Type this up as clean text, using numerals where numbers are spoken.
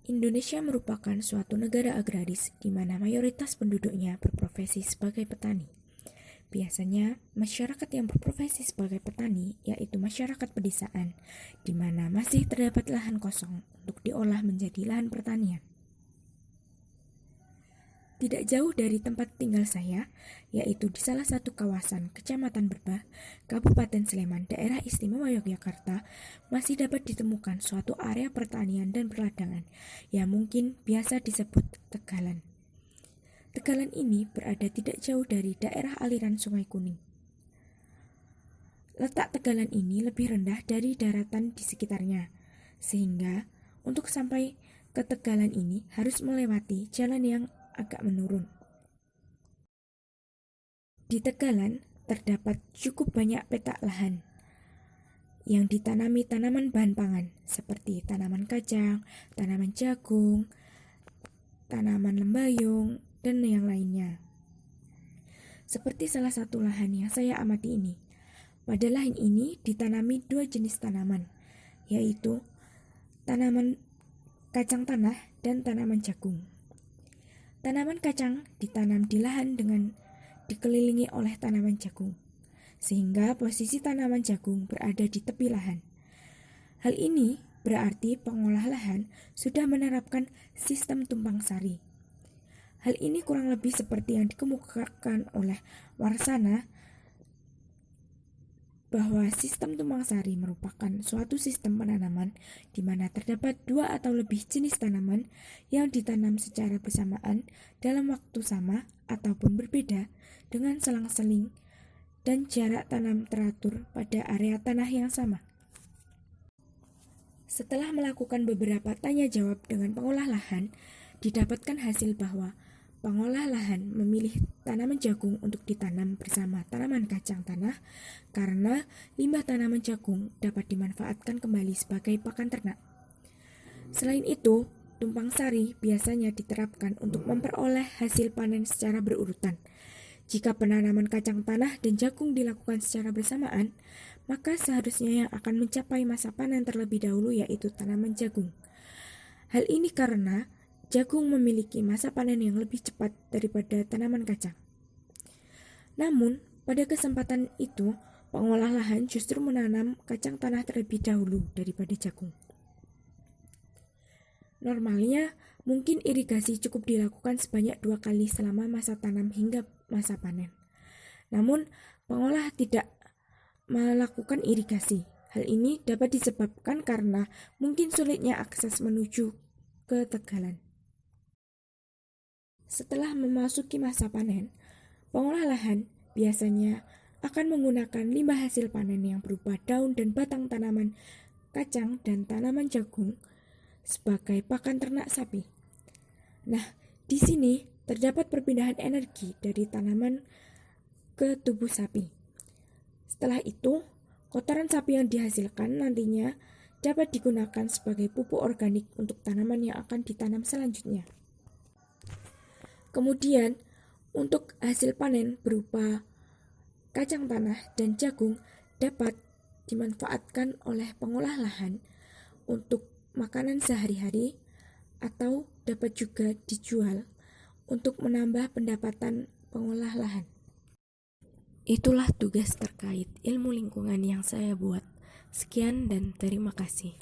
Indonesia merupakan suatu negara agraris di mana mayoritas penduduknya berprofesi sebagai petani. Biasanya, masyarakat yang berprofesi sebagai petani yaitu masyarakat pedesaan, di mana masih terdapat lahan kosong untuk diolah menjadi lahan pertanian. Tidak jauh dari tempat tinggal saya, yaitu di salah satu kawasan Kecamatan Berbah, Kabupaten Sleman, Daerah Istimewa Yogyakarta, masih dapat ditemukan suatu area pertanian dan perladangan yang mungkin biasa disebut tegalan. Tegalan ini berada tidak jauh dari daerah aliran Sungai Kuning. Letak tegalan ini lebih rendah dari daratan di sekitarnya, sehingga untuk sampai ke tegalan ini harus melewati jalan yang agak menurun. Di tegalan terdapat cukup banyak petak lahan yang ditanami tanaman bahan pangan seperti tanaman kacang, tanaman jagung, tanaman lembayung, dan yang lainnya. Seperti salah satu lahan yang saya amati ini. Pada lahan ini ditanami dua jenis tanaman, yaitu tanaman kacang tanah dan tanaman jagung. Tanaman kacang ditanam di lahan dengan dikelilingi oleh tanaman jagung, sehingga posisi tanaman jagung berada di tepi lahan. Hal ini berarti pengolah lahan sudah menerapkan sistem tumpang sari. Hal ini kurang lebih seperti yang dikemukakan oleh Warsana, bahwa sistem tumpang sari merupakan suatu sistem penanaman di mana terdapat dua atau lebih jenis tanaman yang ditanam secara bersamaan dalam waktu sama ataupun berbeda dengan selang-seling dan jarak tanam teratur pada area tanah yang sama. Setelah melakukan beberapa tanya jawab dengan pengolah lahan, didapatkan hasil bahwa pengolah lahan memilih tanaman jagung untuk ditanam bersama tanaman kacang tanah karena limbah tanaman jagung dapat dimanfaatkan kembali sebagai pakan ternak. Selain itu, tumpang sari biasanya diterapkan untuk memperoleh hasil panen secara berurutan. Jika penanaman kacang tanah dan jagung dilakukan secara bersamaan, maka seharusnya yang akan mencapai masa panen terlebih dahulu yaitu tanaman jagung. Hal ini karena jagung memiliki masa panen yang lebih cepat daripada tanaman kacang. Namun, pada kesempatan itu, pengolah lahan justru menanam kacang tanah terlebih dahulu daripada jagung. Normalnya, mungkin irigasi cukup dilakukan sebanyak 2 kali selama masa tanam hingga masa panen. Namun, pengolah tidak melakukan irigasi. Hal ini dapat disebabkan karena mungkin sulitnya akses menuju ke tegalan. Setelah memasuki masa panen, pengolah lahan biasanya akan menggunakan limbah hasil panen yang berupa daun dan batang tanaman kacang dan tanaman jagung sebagai pakan ternak sapi. Nah, di sini terdapat perpindahan energi dari tanaman ke tubuh sapi. Setelah itu, kotoran sapi yang dihasilkan nantinya dapat digunakan sebagai pupuk organik untuk tanaman yang akan ditanam selanjutnya. Kemudian, untuk hasil panen berupa kacang tanah dan jagung dapat dimanfaatkan oleh pengolah lahan untuk makanan sehari-hari atau dapat juga dijual untuk menambah pendapatan pengolah lahan. Itulah tugas terkait ilmu lingkungan yang saya buat. Sekian dan terima kasih.